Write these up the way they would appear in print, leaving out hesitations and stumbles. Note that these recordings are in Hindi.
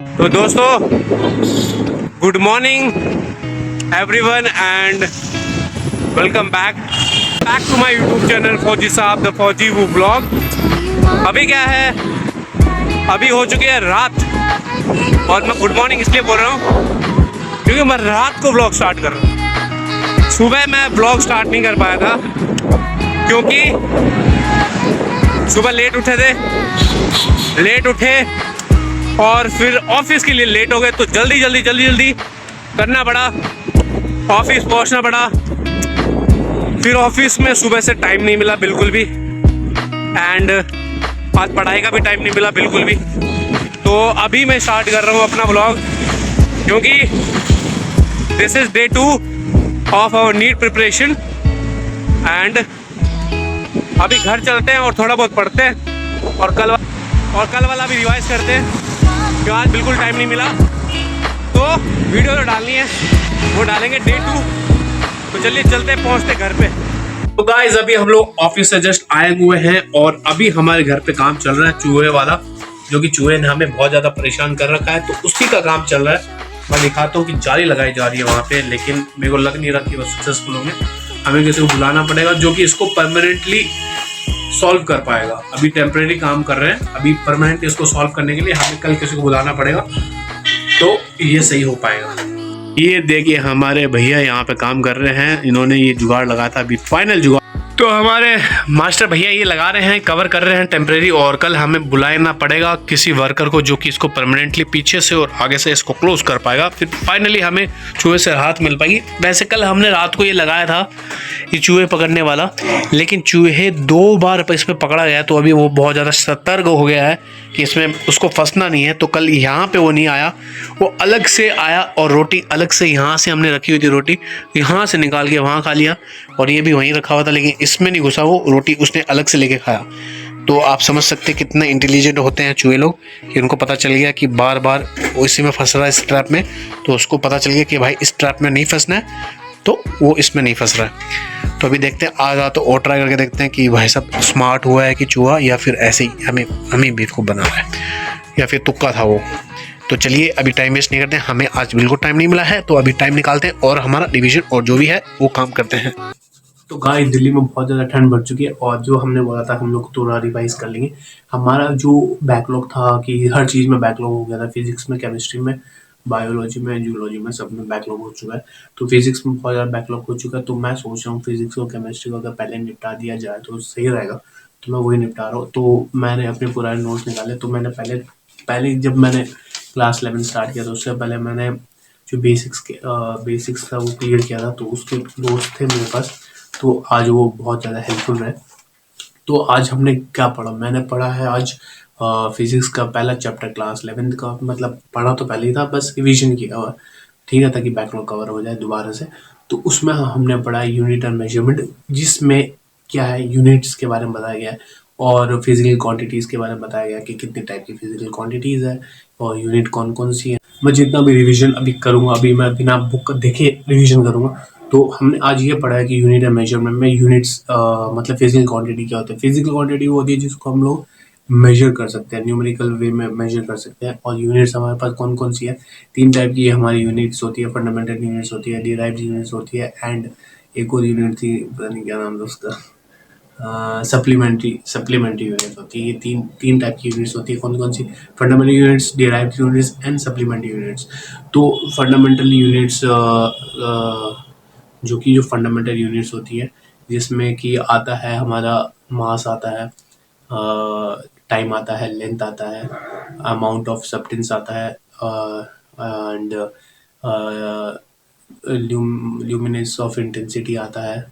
तो दोस्तों, good morning everyone and welcome back to my YouTube channel Fauji Sahab the फौजी वो ब्लॉग। अभी क्या है, अभी हो चुकी है रात और मैं गुड मॉर्निंग इसलिए बोल रहा हूँ क्योंकि मैं रात को ब्लॉग स्टार्ट कर रहा हूँ। सुबह मैं ब्लॉग स्टार्ट नहीं कर पाया था क्योंकि सुबह लेट उठे और फिर ऑफिस के लिए लेट हो गए, तो जल्दी करना पड़ा, ऑफिस पहुंचना पड़ा। फिर ऑफिस में सुबह से टाइम नहीं मिला बिल्कुल भी, एंड आज पढ़ाई का भी टाइम नहीं मिला बिल्कुल भी। तो अभी मैं स्टार्ट कर रहा हूँ अपना व्लॉग क्योंकि this is day 2 of our NEET preparation. And अभी घर चलते हैं और थोड़ा बहुत पढ़ते हैं और कल वाला भी रिवाइज करते हैं क्योंकि आज बिल्कुल टाइम नहीं मिला। तो वीडियो तो डालनी है, वो डालेंगे डे 2। तो चलिए चलते हैं, पहुंचते घर पे। तो गाइस, अभी हम लोग ऑफिस से जस्ट आए हुए हैं और अभी हमारे घर पे काम चल रहा है चूहे वाला, जो कि चूहे ने हमें बहुत ज्यादा परेशान कर रखा है, तो उसी का काम चल रहा है। मैं दिखाता हूँ कि जाली लगाई जा रही है वहाँ पे, लेकिन मेरे को लग नहीं रहा कि वो सक्सेसफुल होंगे। हमें किसी को बुलाना पड़ेगा जो कि इसको परमानेंटली सॉल्व कर पाएगा। अभी टेम्परेरी काम कर रहे हैं, अभी परमानेंट इसको सॉल्व करने के लिए हमें कल किसी को बुलाना पड़ेगा, तो ये सही हो पाएगा। ये देखिए हमारे भैया यहाँ पे काम कर रहे हैं, इन्होंने ये जुगाड़ लगाया था, अभी फाइनल जुगाड़। तो हमारे मास्टर भैया ये लगा रहे हैं, कवर कर रहे हैं टेम्परेरी, और कल हमें बुलाना पड़ेगा किसी वर्कर को जो कि इसको परमानेंटली पीछे से और आगे से इसको क्लोज कर पाएगा। फिर फाइनली हमें चूहे से राहत मिल पाएगी। वैसे कल हमने रात को ये लगाया था, ये चूहे पकड़ने वाला, लेकिन चूहे 2 बार इसमें पकड़ा गया, तो अभी वो बहुत ज़्यादा सतर्क हो गया है कि इसमें उसको फंसना नहीं है। तो कल यहाँ पे वो नहीं आया, वो अलग से आया और रोटी अलग से, यहाँ से हमने रखी हुई थी रोटी, यहाँ से निकाल के वहाँ खा लिया, और ये भी वहीं रखा हुआ था, लेकिन इसमें नहीं घुसा, वो रोटी उसने अलग से लेके खाया। तो आप समझ सकते हैं कितने इंटेलिजेंट होते हैं चूहे लोग, कि उनको पता चल गया कि बार बार वो इसी में फंस रहा है, इस ट्रैप में, तो उसको पता चल गया कि भाई इस ट्रैप में नहीं फंसना है, तो वो इसमें नहीं फंस रहा है। तो अभी देखते हैं, आज तो और ट्राई करके देखते हैं कि भाई साहब स्मार्ट हुआ है कि चूहा, या फिर ऐसे ही हमें बेवकूफ़ बना रहा है, या फिर तुक्का था वो। तो चलिए अभी टाइम वेस्ट नहीं करते हैं, हमें आज बिल्कुल टाइम नहीं मिला है, तो अभी टाइम निकालते हैं और हमारा डिवीजन और जो भी है वो काम करते हैं। तो गाइस, दिल्ली में बहुत ज़्यादा ठंड बढ़ चुकी है, और जो हमने बोला था हम लोग थोड़ा रिवाइज कर लेंगे। हमारा जो बैकलॉग था कि हर चीज़ में बैकलॉग हो गया था, फिजिक्स में, केमिस्ट्री में, बायोलॉजी में, जूलॉजी में, सब में बैकलॉग हो चुका है। तो फिजिक्स में बहुत ज़्यादा बैकलॉग हो चुका है, तो मैं सोच रहा हूँ फिजिक्स और केमिस्ट्री को अगर पहले निपटा दिया जाए तो सही रहेगा। तो मैं वही निपटा रहा हूँ। तो मैंने अपने पुराने नोट्स निकाले, तो मैंने पहले जब मैंने क्लास 11 स्टार्ट किया, तो उससे पहले मैंने जो बेसिक्स था वो क्लियर किया था, तो उसके नोट्स थे मेरे पास, तो आज वो बहुत ज़्यादा हेल्पफुल रहे। तो आज हमने क्या पढ़ा, मैंने पढ़ा है आज फिजिक्स का पहला चैप्टर क्लास 11 का, मतलब पढ़ा तो पहले ही था, बस रिवीजन किया हुआ, ठीक है, ताकि बैकलॉग कवर हो जाए दोबारा से। तो उसमें हमने पढ़ा यूनिट एंड मेजरमेंट, जिसमें क्या है, यूनिट्स के बारे में बताया गया है और फिजिकल क्वांटिटीज़ के बारे में बताया गया कि कितने टाइप की फिजिकल क्वांटिटीज़ है और यूनिट कौन कौन सी है। मैं जितना भी रिवीजन अभी करूँगा, अभी मैं बिना बुक देखे रिवीजन करूँगा। तो हमने आज ये पढ़ा है कि यूनिट एंड मेजरमेंट में यूनिट्स मतलब फिजिकल क्वांटिटी क्या होता है। फिजिकल क्वांटिटी वो होती है जिसको हम लोग मेजर कर सकते हैं, न्यूमेरिकल वे में मेजर कर सकते हैं। और यूनिट्स हमारे पास कौन कौन सी है, 3 टाइप की हमारी यूनिट्स होती है। फंडामेंटल यूनिट्स होती है, डिराइव्ड यूनिट्स होती है, एंड एक और यूनिट थी, पता नहीं क्या नाम था उसका, सप्लीमेंट्री यूनिट्स होती है। ये तीन टाइप की यूनिट्स होती है। कौन कौन सी, fundamental units, derived units and supplementary units. तो फंडामेंटल यूनिट्स जो फंडामेंटल यूनिट्स होती है, जिसमें कि आता है हमारा मास आता है, टाइम आता है, लेंथ आता है, अमाउंट ऑफ सब्सटेंस आता है, एंड ल्यूमिनेंस ऑफ इंटेंसिटी आता है,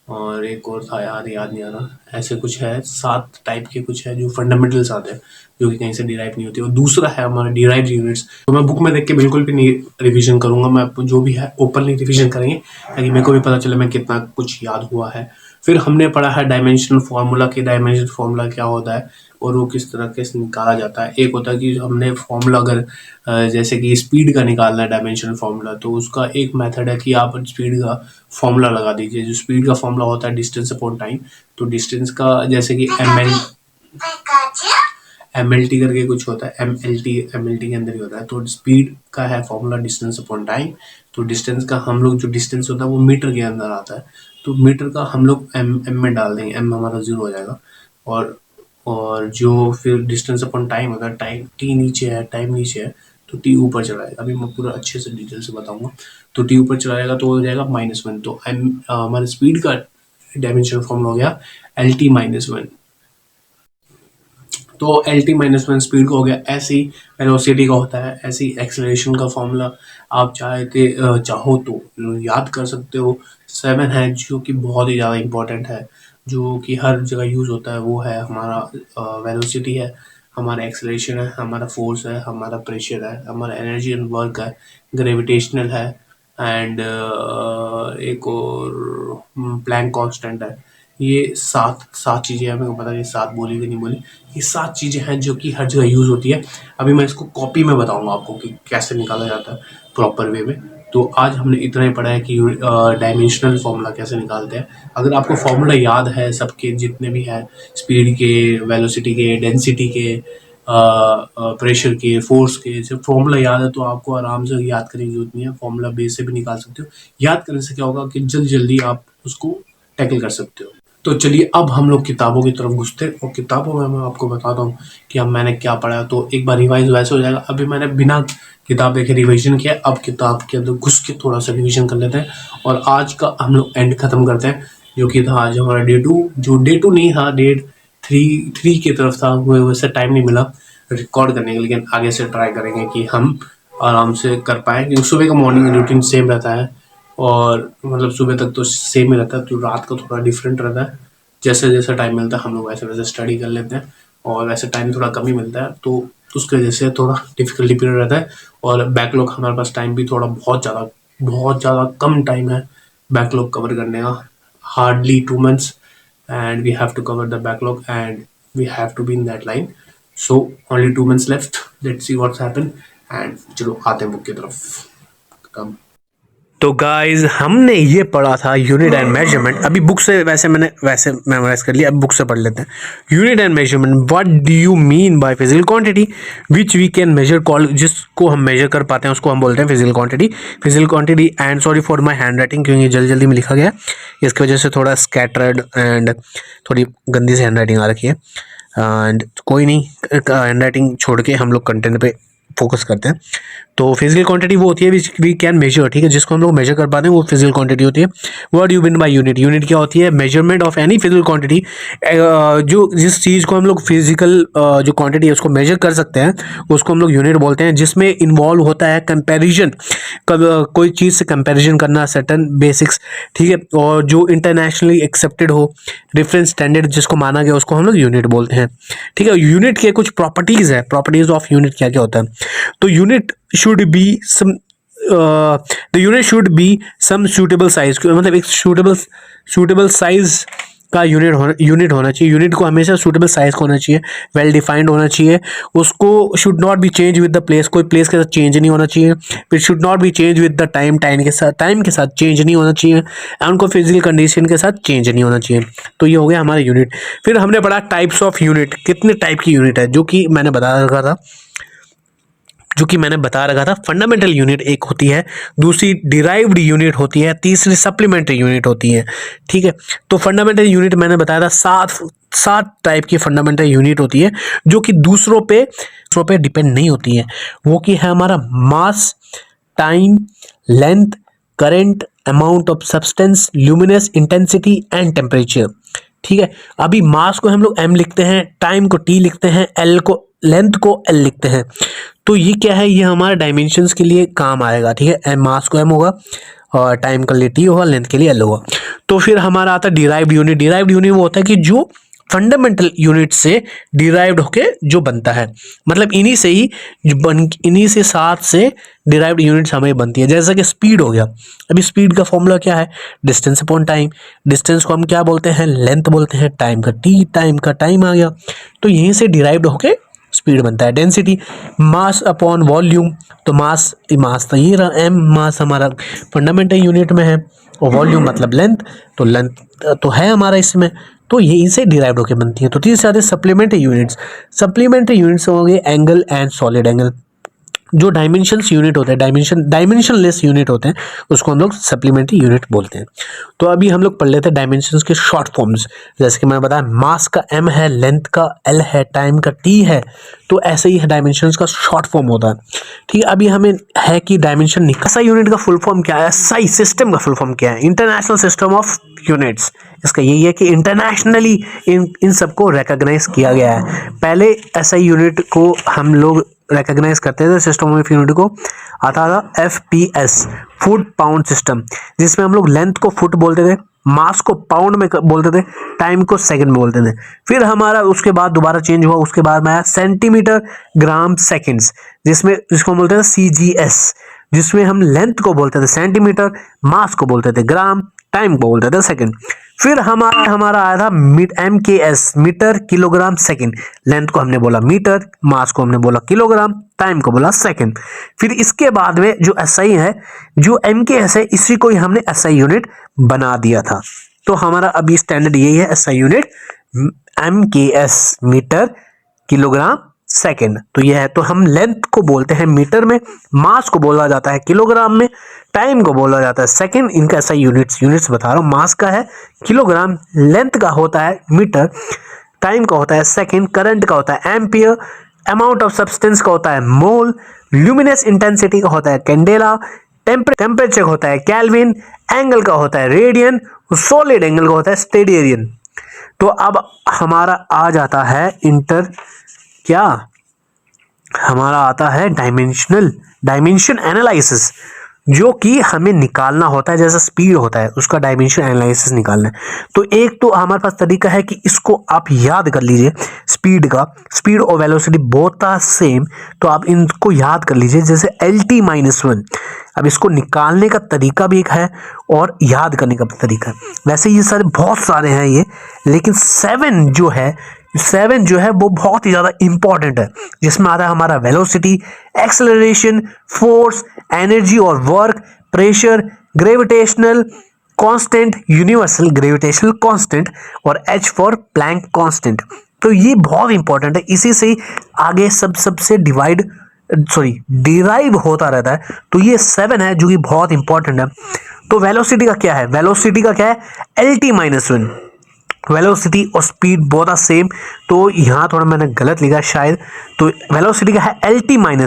और एक और था यार, याद नहीं आ रहा। ऐसे कुछ है, 7 टाइप के कुछ है जो फंडामेंटल्स आते हैं, जो कि कहीं से डिराइव नहीं होती। और दूसरा है हमारा डिराइव्ड यूनिट्स। तो मैं बुक में देख के बिल्कुल भी नहीं रिवीजन करूंगा, मैं जो भी है ओपनली रिवीजन करेंगे, ताकि मेरे को भी पता चले मैं कितना कुछ याद हुआ है। फिर हमने पढ़ा है डायमेंशनल फार्मूला, कि डायमेंशनल फार्मूला क्या होता है और वो किस तरह से निकाला जाता है। एक होता है कि हमने फार्मूला अगर जैसे कि स्पीड का निकालना है डायमेंशनल फार्मूला, तो उसका एक मेथड है कि आप स्पीड का फार्मूला लगा दीजिए। जो स्पीड का फार्मूला होता है डिस्टेंस अपॉन टाइम, तो डिस्टेंस का जैसे कि MLT करके कुछ होता है, MLT के अंदर ही होता है। तो स्पीड का है फॉर्मूला डिस्टेंस अपॉन टाइम। तो डिस्टेंस का हम लोग जो डिस्टेंस होता है वो मीटर के अंदर आता है, तो मीटर का हम लोग एम में डाल देंगे, एम हमारा 0 हो जाएगा। और जो फिर डिस्टेंस अपॉन टाइम होगा, टाइम टी नीचे है, टाइम नीचे है, तो टी ऊपर चला जाएगा। अभी मैं पूरा अच्छे से डिटेल से बताऊंगा। तो टी ऊपर चला जाएगा तो हो जाएगा -1। तो हमारे स्पीड का डायमेंशन फॉर्मूला हो गया LT -1। तो LT-1 स्पीड का हो गया। ऐसे ही वेलोसिटी का होता है, ऐसे ही एक्सेलरेशन का फॉर्मूला आप चाहो तो याद कर सकते हो। 7 है जो कि बहुत ही ज़्यादा इंपॉर्टेंट है, जो कि हर जगह यूज़ होता है। वो है हमारा वेलोसिटी है, हमारा एक्सेलरेशन है, हमारा फोर्स है, हमारा प्रेशर है, हमारा एनर्जी एंड वर्क है, ग्रेविटेशनल है, एंड एक और प्लैंक कांस्टेंट है। ये सात सात चीज़ें हैं, मेरे को पता नहीं 7 बोली कि नहीं बोली। ये 7 चीज़ें हैं जो कि हर जगह यूज़ होती है। अभी मैं इसको कॉपी में बताऊंगा आपको कि कैसे निकाला जाता है प्रॉपर वे में। तो आज हमने इतना ही पढ़ा है कि डायमेंशनल फार्मूला कैसे निकालते हैं। अगर आपको फार्मूला याद है सबके जितने भी हैं, स्पीड के, वेलोसिटी के, डेंसिटी के, प्रेशर के, फोर्स के, जब फॉर्मूला याद है तो आपको आराम से याद करने की जरूरत नहीं है, फॉर्मूला बेस से भी निकाल सकते हो। याद करने से क्या होगा कि जल्दी जल्दी आप उसको टैकल कर सकते हो। तो चलिए अब हम लोग किताबों की तरफ घुसते हैं, और किताबों में मैं आपको बताता हूँ कि अब मैंने क्या पढ़ा। तो एक बार रिवाइज वैसे हो जाएगा। अभी मैंने बिना किताब देखे रिवीजन किया, अब किताब के अंदर घुस के थोड़ा सा रिवीजन कर लेते हैं, और आज का हम लोग एंड खत्म करते हैं, जो कि था आज हमारा डे 2। जो डे 2 नहीं था, डे 3 की तरफ था। वैसे टाइम नहीं मिला रिकॉर्ड करने का, लेकिन आगे से ट्राई करेंगे कि हम आराम से कर पाएँ, क्योंकि सुबह का मॉर्निंग रूटीन सेम रहता है, और मतलब सुबह तक तो सेम ही रहता है, तो रात का थोड़ा डिफरेंट रहता है। जैसे जैसे टाइम मिलता है हम लोग वैसे वैसे स्टडी कर लेते हैं, और वैसे टाइम थोड़ा कम ही मिलता है, तो उसकी वजह से थोड़ा डिफिकल्टी पीरियड रहता है। और बैकलॉग हमारे पास टाइम भी थोड़ा बहुत ज़्यादा कम टाइम है बैकलॉग कवर करने का, hardly 2 months, and we have to cover the backlog, and we have to be in that line. So only 2 months left. Let's see what's happened, and चलो आते हैं बुक की तरफ। कम तो गाइज हमने ये पढ़ा था यूनिट एंड मेजरमेंट। अभी बुक से वैसे मेमोराइज कर लिया, अब बुक से पढ़ लेते हैं। Unit and measurement, what do you mean by physical quantity which we can measure, call जिसको हम मेजर कर पाते हैं उसको हम बोलते हैं physical quantity. Physical quantity, and sorry for my hand writing, क्योंकि जल्दी जल्दी में लिखा गया, इसकी वजह से थोड़ा स्कैटर्ड एंड थोड़ी गंदी सी हैंड राइटिंग आ रखी है। एंड कोई नहीं, हैंड राइटिंग छोड़ के हम लोग कंटेंट पे फोकस करते हैं। तो फिजिकल क्वांटिटी वो होती है विच वी कैन मेजर, ठीक है, जिसको हम लोग मेजर कर पाते हैं, वो फिजिकल क्वांटिटी होती है। What you mean by unit, unit क्या होती है? Measurement of any physical quantity, जो जिस चीज़ को हम लोग फिजिकल जो क्वांटिटी है उसको मेजर कर सकते हैं उसको हम लोग यूनिट बोलते हैं, जिसमें इन्वॉल्व होता है कंपैरिजन, कोई चीज़ से कंपैरिजन करना, सर्टेन बेसिक्स, ठीक है, और जो इंटरनेशनली एक्सेप्टेड हो, रेफरेंस स्टैंडर्ड जिसको माना गया उसको हम लोग यूनिट बोलते हैं, ठीक है। यूनिट के कुछ प्रॉपर्टीज़ है, प्रॉपर्टीज़ ऑफ यूनिट क्या क्या होता है। तो unit should be some, the unit should be some suitable size, मतलब एक सूटेबल साइज का यूनिट होना चाहिए। यूनिट को हमेशा सूटेबल साइज का होना चाहिए, वेल डिफाइंड होना चाहिए। उसको should not be change with the place, कोई प्लेस के साथ चेंज नहीं होना चाहिए। It should not be change with the time, time के साथ चेंज नहीं होना चाहिए, एंड उनको फिजिकल कंडीशन के साथ चेंज नहीं होना चाहिए। तो ये हो गया हमारा यूनिट। फिर हमने पढ़ा टाइप्स ऑफ यूनिट, कितने टाइप की यूनिट है, जो कि मैंने बता रखा था। फंडामेंटल यूनिट एक होती है, दूसरी डिराइव्ड यूनिट होती है, तीसरी सप्लीमेंट्री यूनिट होती है, ठीक है। तो फंडामेंटल यूनिट मैंने बताया था, सात टाइप की फंडामेंटल यूनिट होती है, जो कि दूसरों पे डिपेंड नहीं होती है। वो की है हमारा mass, time, length, current, amount of substance, luminous intensity and temperature, ठीक है। अभी मास को हम लोग m लिखते हैं, टाइम को t लिखते हैं, लेंथ को l लिखते हैं। तो ये क्या है, ये हमारे डायमेंशंस के लिए काम आएगा, ठीक है। मास को m होगा, और टाइम के लिए t होगा, लेंथ के लिए l होगा। तो फिर हमारा आता है डिराइव्ड यूनिट। डिराइव्ड यूनिट वो होता है कि जो फंडामेंटल यूनिट से डिराइव्ड होके जो बनता है, मतलब इन्हीं से साथ से डिराइव्ड यूनिट्स हमें बनती है। जैसा कि स्पीड हो गया, अभी स्पीड का फॉर्मूला क्या है? Distance upon time. डिस्टेंस को हम क्या बोलते हैं? लेंथ बोलते हैं। टाइम का टी, टाइम का टाइम आ गया, तो यहीं से डिराइव्ड होके स्पीड बनता है। Density, mass upon volume. तो मास तो ये रहा m, मास हमारा फंडामेंटल यूनिट में है, और वॉल्यूम मतलब लेंथ, तो लेंथ तो है हमारा इसमें, तो ये इनसे डिराइव्ड होकर बनती है। तो तीसरे आते हैं सप्लीमेंट्री यूनिट्स। सप्लीमेंट्री यूनिट्स हो गए एंगल एंड सॉलिड एंगल। जो डायमेंशंस यूनिट होते हैं, डायमेंशनलेस यूनिट होते हैं, उसको हम लोग सप्लीमेंट्री यूनिट बोलते हैं। तो अभी हम लोग पढ़ लेते हैं डायमेंशंस के शॉर्ट फॉर्म्स। जैसे कि मैंने बताया मास का m है, लेंथ का l है, टाइम का t है, तो ऐसे ही डायमेंशंस का शॉर्ट फॉर्म होता है। ठीक है, अभी हमें है कि डायमेंशन SI यूनिट का फुल फॉर्म क्या है, SI सिस्टम का फुल फॉर्म क्या है, इंटरनेशनल सिस्टम ऑफ यूनिट्स। इसका यही है कि इंटरनेशनली इन सबको रिकॉग्नाइज किया गया है। पहले SI यूनिट को हम लोग रिकॉग्नाइज करते थे, सिस्टम ऑफ यूनिट को आता था FPS, फुट पाउंड सिस्टम, जिसमें हम लोग लेंथ को फुट बोलते थे, मास को पाउंड में बोलते थे, टाइम को सेकंड में बोलते थे। फिर हमारा उसके बाद दोबारा चेंज हुआ, उसके बाद में आया सेंटीमीटर ग्राम सेकंड्स, जिसको हम बोलते थे CGS, जिसमें हम लेंथ को बोलते थे सेंटीमीटर, मास को बोलते थे ग्राम, टाइम को बोलते थे सेकंड। फिर हमारा आया था MKS, metre kilogram second. Length को हमने बोला मीटर, मास को हमने बोला किलोग्राम, टाइम को बोला सेकंड। फिर इसके बाद में जो SI है, जो MKS है, इसी को ही हमने SI यूनिट बना दिया था। तो हमारा अभी स्टैंडर्ड यही है, SI unit MKS, metre kilogram second. तो यह है, तो हम लेंथ को बोलते हैं मीटर में, मास को बोला जाता है किलोग्राम में, टाइम को बोला जाता है सेकंड। इनका ऐसा यूनिट्स बता रहा हूँ, मास का है किलोग्राम, लेंथ का होता है मीटर, टाइम का होता है सेकंड, करंट का होता है एम्पियर, अमाउंट ऑफ सब्सटेंस का होता है मोल, ल्यूमिनस इंटेंसिटी का होता है कैंडेला, टेम्परेचर होता है केल्विन, एंगल का होता है रेडियन, सॉलिड एंगल का होता है स्टेडियन। तो अब हमारा आ जाता है हमारा आता है डायमेंशन एनालिसिस, जो कि हमें निकालना होता है, जैसा स्पीड होता है उसका डायमेंशन एनालिसिस निकालना है। तो एक तो हमारे पास तरीका है कि इसको आप याद कर लीजिए, स्पीड और वेलोसिटी बोथ आर सेम, तो आप इनको याद कर लीजिए, जैसे LT-1। अब इसको निकालने का तरीका भी एक है और याद करने का तरीका है। वैसे ये सारे बहुत सारे हैं ये, लेकिन 7 जो है वो बहुत ही ज़्यादा इंपॉर्टेंट है, जिसमें आता है हमारा वेलोसिटी, एक्सेलरेशन, फोर्स, एनर्जी और work, pressure, gravitational constant, universal gravitational constant और H फॉर प्लैंक कांस्टेंट। तो ये बहुत इंपॉर्टेंट है, इसी से आगे सबसे डिराइव होता रहता है। तो ये 7 है जो कि बहुत इंपॉर्टेंट है। तो वेलोसिटी का क्या है, LT-1। वेलोसिटी और स्पीड बोथ आर सेम, तो यहाँ थोड़ा मैंने गलत लिखा शायद। तो वेलोसिटी का है LT-1,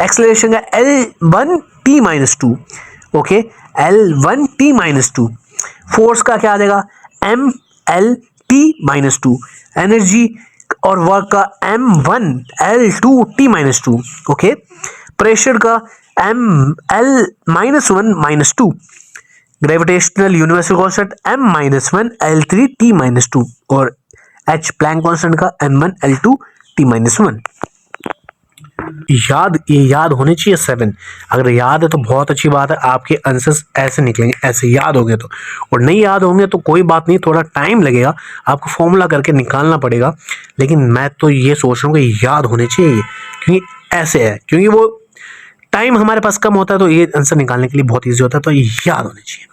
एक्सेलरेशन का L1T-2, ओके, L1T-2। फोर्स का क्या आ जाएगा, MLT-2, एनर्जी और वर्क का M1L2T-2, ओके, प्रेशर का ML-1-2, gravitational universal constant M-1L3T-2 और H प्लैंक कांस्टेंट का M1L2T-1। याद होने चाहिए 7। अगर याद है तो बहुत अच्छी बात है, आपके आंसर्स ऐसे निकलेंगे, ऐसे याद होंगे तो। और नहीं याद होंगे तो कोई बात नहीं, थोड़ा टाइम लगेगा, आपको फॉर्मूला करके निकालना पड़ेगा, लेकिन मैं तो ये सोच रहा हूँ कि याद होने चाहिए, क्योंकि ऐसे है, क्योंकि वो टाइम हमारे पास कम होता है, तो ये आंसर निकालने के लिए बहुत ईजी होता है, तो ये याद होने चाहिए।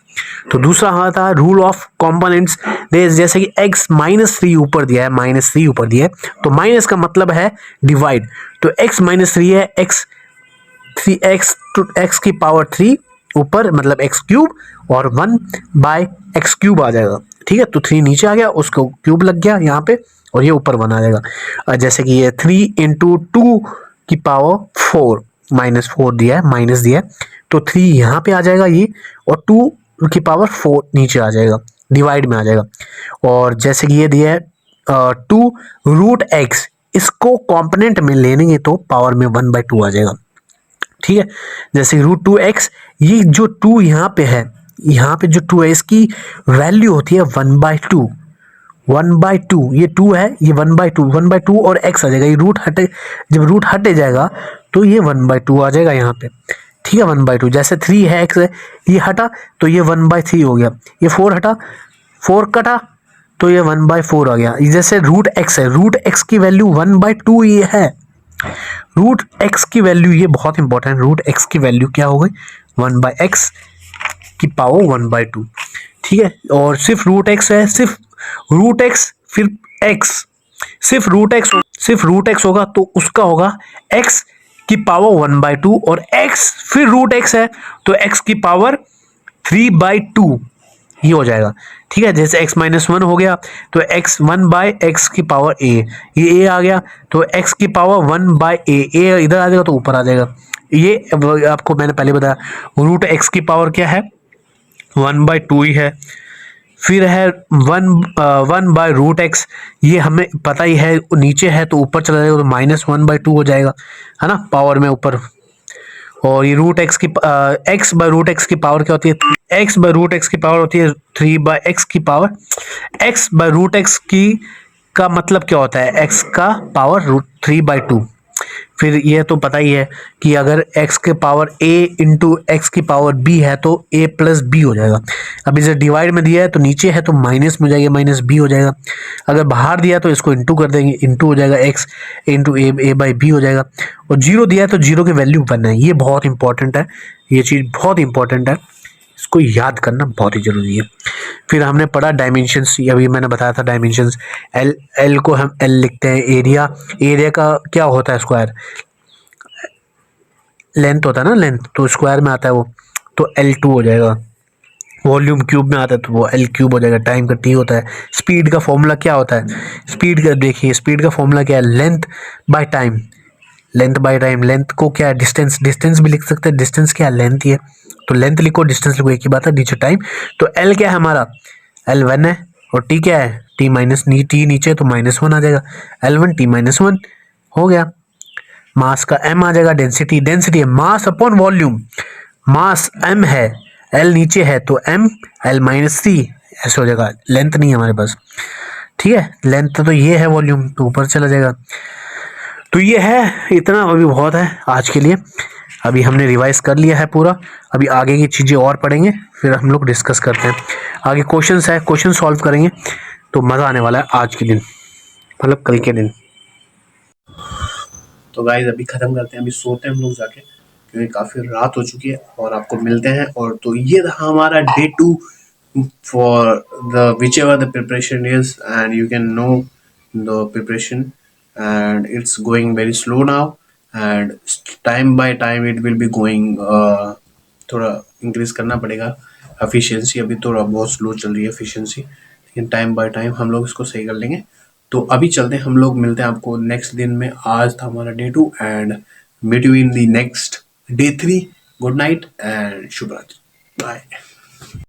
तो दूसरा आता है रूल ऑफ कंपोनेंट्स। जैसे कि x-3 ऊपर दिया है, -3 ऊपर दिया है, तो माइनस का मतलब है डिवाइड। तो x-3 है, x की पावर 3 ऊपर मतलब x³ और 1/x³ आ जाएगा। ठीक है, तो 3 नीचे आ गया, उसको क्यूब लग गया यहाँ पे, और ये ऊपर 1 आ जाएगा। जैसे कि ये 3 × 2 की पावर 4, -4 दिया है, माइनस दिया है, तो 3 यहाँ पे आ जाएगा ये, और 2 की पावर 4 नीचे आ जाएगा, डिवाइड में आ जाएगा। और जैसे कि ये दिया है 2√x, इसको कंपोनेंट में लेंगे तो पावर में 1/2 आ जाएगा। ठीक है, जैसे √2x, ये जो 2 यहाँ पे है, यहाँ पे जो 2 है, इसकी वैल्यू होती है 1/2। ये 2 है, ये 1/2 और x आ जाएगा। ये जब रूट हटे जाएगा तो ये 1/2 आ जाएगा यहाँ पे। ठीक है, 1/2। जैसे 3 है, x है, ये हटा तो ये 1/3 हो गया। ये 4 हटा, 4 कटा तो ये 1/4 आ गया। जैसे √x है, √x की वैल्यू 1/2 ये है। √x की वैल्यू, ये बहुत इंपॉर्टेंट, √x की वैल्यू क्या हो गई, 1/x की पावर 1/2। ठीक है, और सिर्फ रूट एक्स है, सिर्फ रूट एक्स फिर एक्स, सिर्फ रूट एक्स होगा तो उसका होगा एक्स की पावर 1/2 और एक्स फिर रूट एक्स है तो एक्स की पावर 3/2 ये हो जाएगा। ठीक है, जैसे x माइनस 1 हो गया तो x 1/x की पावर a, ये a आ गया तो x की पावर 1/a, a इधर आ जाएगा तो ऊपर आ जाएगा। ये आपको मैंने पहले बताया, रूट x की पावर क्या है 1/2 ही है। फिर है 1/√x, ये हमें पता ही है, नीचे है तो ऊपर चला जाएगा तो -1/2 हो जाएगा, है ना, पावर में ऊपर। और ये रूट एक्स की x/√x की पावर क्या होती है, x/√x की पावर होती है 3/x की पावर। x/√x की का मतलब क्या होता है, x का पावर √3/2। फिर ये तो पता ही है कि अगर x के पावर a इंटू एक्स की पावर b है तो a प्लस b हो जाएगा। अब इसे डिवाइड में दिया है तो नीचे है तो माइनस में हो जाएगा, माइनस b हो जाएगा। अगर बाहर दिया है तो इसको इंटू कर देंगे, इंटू हो जाएगा x इंटू a/b हो जाएगा। और जीरो दिया है तो जीरो की वैल्यू बनना है, ये बहुत इंपॉर्टेंट है, ये चीज़ बहुत इंपॉर्टेंट है, इसको याद करना बहुत ही जरूरी है। फिर हमने पढ़ा डायमेंशंस, अभी मैंने बताया था डायमेंशंस, एल को हम एल लिखते हैं, एरिया का क्या होता है स्क्वायर, लेंथ होता है ना, लेंथ तो स्क्वायर में आता है वो, तो L2 हो जाएगा। वॉल्यूम क्यूब में आता है तो वो L क्यूब हो जाएगा। टाइम का T होता है। स्पीड का फॉर्मूला क्या होता है, स्पीड का देखिए, स्पीड का फॉर्मूला क्या है, लेंथ बाय टाइम। लेंथ को क्या है, डिस्टेंस भी लिख सकते हैं, डिस्टेंस क्या है, लेंथ ही है, तो लेंथ लिखो, डिस्टेंस लिखो, एक ही बात है, नीचे टाइम। तो L क्या है हमारा, L1 है, और T क्या है, T माइनस T नीचे तो -1 आ जाएगा, L1 T -1 हो गया। मास का m आ जाएगा, डेंसिटी है मास अपॉन वॉल्यूम, मास m है, l नीचे है तो m L-c ऐसे हो जाएगा। लेंथ नहीं है हमारे पास, ठीक है, लेंथ तो ये है, वॉल्यूम तो ऊपर चला जाएगा। तो ये है, इतना अभी बहुत है आज के लिए, अभी हमने रिवाइज कर लिया है पूरा, अभी आगे की चीज़ें और पढ़ेंगे, फिर हम लोग डिस्कस करते हैं आगे। क्वेश्चंस है, क्वेश्चन सॉल्व करेंगे तो मज़ा आने वाला है आज के दिन, मतलब कल के दिन। तो गाइज अभी ख़त्म करते हैं, अभी सोते हैं हम लोग जाके, क्योंकि काफ़ी रात हो चुकी है, और आपको मिलते हैं। और तो ये था हमारा day 2 for the which ever the preparation is, and you can know the preparation, and it's going very slow now, and time by time it will be going, थोड़ा इंक्रीज करना पड़ेगा एफिशिएंसी, अभी थोड़ा बहुत स्लो चल रही है एफिशिएंसी, लेकिन टाइम बाय टाइम हम लोग इसको सही कर लेंगे। तो अभी चलते हैं, हम लोग मिलते हैं आपको नेक्स्ट दिन में। आज था हमारा day 2, and meet you in the next day 3। Good night and शुभ रात्रि, बाय।